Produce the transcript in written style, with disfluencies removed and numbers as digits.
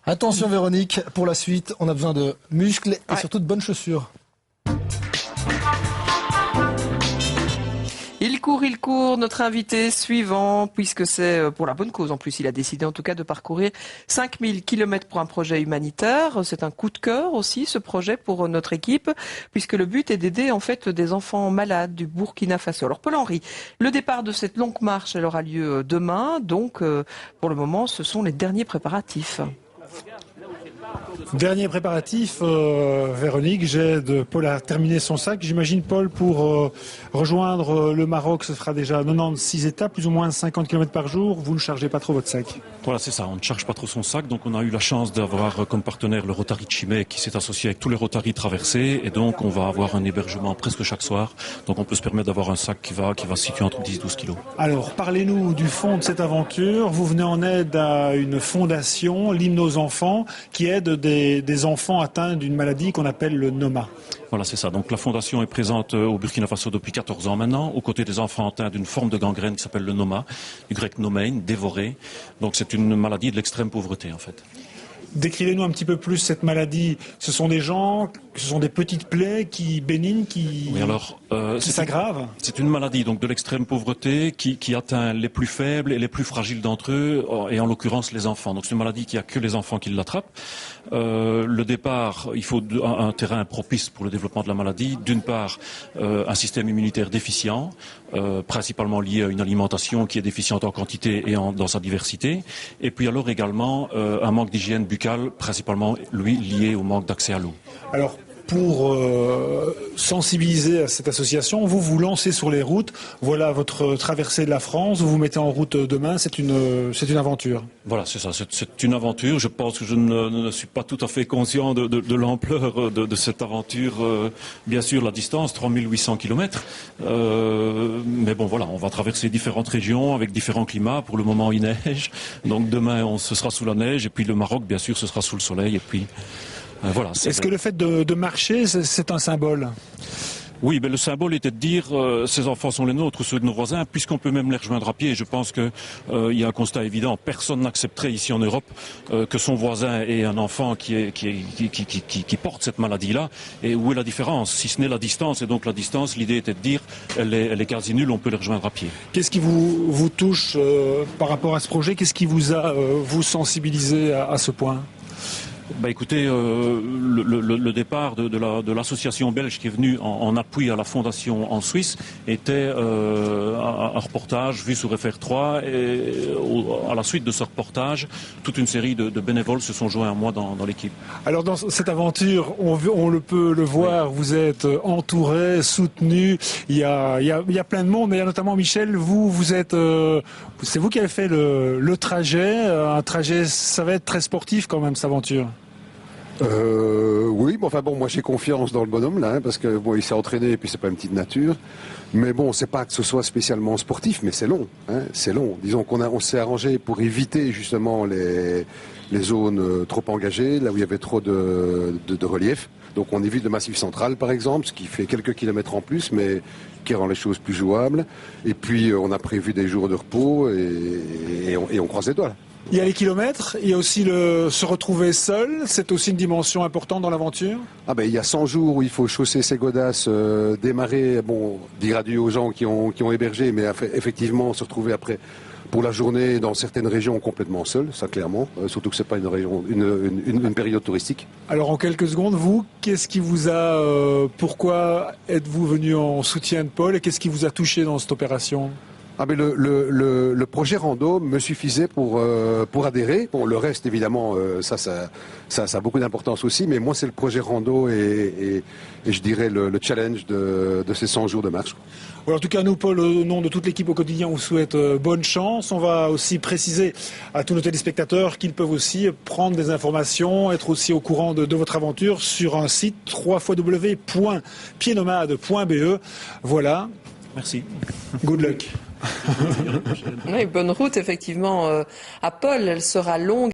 Attention Véronique, pour la suite, on a besoin de muscles et surtout de bonnes chaussures. Il court, notre invité suivant, puisque c'est pour la bonne cause en plus. Il a décidé en tout cas de parcourir 5000 km pour un projet humanitaire. C'est un coup de cœur aussi, ce projet pour notre équipe, puisque le but est d'aider en fait des enfants malades du Burkina Faso. Alors Paul-Henri, le départ de cette longue marche, elle aura lieu demain, donc pour le moment, ce sont les derniers préparatifs. Dernier préparatif, Véronique, j'aide Paul à terminer son sac. J'imagine, Paul, pour rejoindre le Maroc, ce sera déjà 96 étapes, plus ou moins 50 km par jour. Vous ne chargez pas trop votre sac? Voilà, c'est ça, on ne charge pas trop son sac. Donc on a eu la chance d'avoir comme partenaire le Rotary de Chimay qui s'est associé avec tous les Rotary traversés. Et donc on va avoir un hébergement presque chaque soir. Donc on peut se permettre d'avoir un sac qui va se situer entre 10 et 12 kilos. Alors, parlez-nous du fond de cette aventure. Vous venez en aide à une fondation, l'Hymne aux enfants, qui aide des enfants atteints d'une maladie qu'on appelle le NOMA. Voilà, c'est ça. Donc la fondation est présente au Burkina Faso depuis 14 ans maintenant, aux côtés des enfants atteints d'une forme de gangrène qui s'appelle le NOMA, du grec nomein, dévoré. Donc c'est une maladie de l'extrême pauvreté en fait. Décrivez-nous un petit peu plus cette maladie. Ce sont des gens, ce sont des petites plaies bénignes qui s'aggravent. C'est une maladie donc de l'extrême pauvreté qui atteint les plus faibles et les plus fragiles d'entre eux, et en l'occurrence les enfants. Donc c'est une maladie qui a que les enfants qui l'attrapent. Le départ, il faut un terrain propice pour le développement de la maladie. D'une part, un système immunitaire déficient, principalement lié à une alimentation qui est déficiente en quantité et dans sa diversité. Et puis alors également un manque d'hygiène buccale, principalement lui lié au manque d'accès à l'eau. Alors, pour sensibiliser à cette association, vous vous lancez sur les routes. Voilà votre traversée de la France. Vous vous mettez en route demain. C'est une aventure. Voilà, c'est ça. C'est une aventure. Je pense que je ne suis pas tout à fait conscient de l'ampleur de cette aventure. Bien sûr, la distance, 3800 km. Mais bon, voilà, on va traverser différentes régions avec différents climats. Pour le moment, il neige. Donc demain, ce sera sous la neige. Et puis le Maroc, bien sûr, ce sera sous le soleil. Et puis... Voilà, est-ce que le fait de marcher, c'est un symbole? Oui, le symbole était de dire ces enfants sont les nôtres, ceux de nos voisins, puisqu'on peut même les rejoindre à pied. Et je pense que il y a un constat évident. Personne n'accepterait ici en Europe que son voisin ait un enfant qui porte cette maladie-là. Et où est la différence? Si ce n'est la distance. Et donc la distance, l'idée était de dire elle est quasi nulle, on peut les rejoindre à pied. Qu'est-ce qui vous touche par rapport à ce projet? Qu'est-ce qui vous a vous sensibilisé à ce point? Écoutez, le départ de l'association belge qui est venue en appui à la fondation en Suisse était un reportage vu sur FR3 et à la suite de ce reportage, toute une série de bénévoles se sont joints à moi dans l'équipe. Alors dans cette aventure, on peut le voir, oui. Vous êtes entouré, soutenu, il y a plein de monde, mais il y a notamment Michel, vous êtes, c'est vous qui avez fait le trajet, un trajet, ça va être très sportif quand même cette aventure. Oui, moi j'ai confiance dans le bonhomme là, parce que il s'est entraîné et puis c'est pas une petite nature. Mais bon, c'est pas que ce soit spécialement sportif, mais c'est long, c'est long. Disons on s'est arrangé pour éviter justement les zones trop engagées, là où il y avait trop de relief. Donc on évite le Massif central par exemple, ce qui fait quelques kilomètres en plus, mais qui rend les choses plus jouables. Et puis on a prévu des jours de repos et on croise les doigts là. Il y a les kilomètres, il y a aussi se retrouver seul, c'est aussi une dimension importante dans l'aventure. Il y a 100 jours où il faut chausser ses godasses, démarrer, dire adieu aux gens qui ont hébergé, mais effectivement se retrouver après pour la journée dans certaines régions complètement seul, ça clairement, surtout que c'est pas une période touristique. Alors en quelques secondes, vous, qu'est-ce qui vous a, pourquoi êtes-vous venu en soutien de Paul et qu'est-ce qui vous a touché dans cette opération ? Le projet rando me suffisait pour adhérer. Bon, le reste évidemment, ça a beaucoup d'importance aussi. Mais moi, c'est le projet rando et je dirais le challenge de ces 100 jours de marche. En tout cas, nous, Paul, au nom de toute l'équipe au quotidien, on vous souhaite bonne chance. On va aussi préciser à tous nos téléspectateurs qu'ils peuvent aussi prendre des informations, être aussi au courant de votre aventure sur un site www.piednomade.be. Voilà. Merci. Good luck. Oui, bonne route, effectivement, à Paul. Elle sera longue.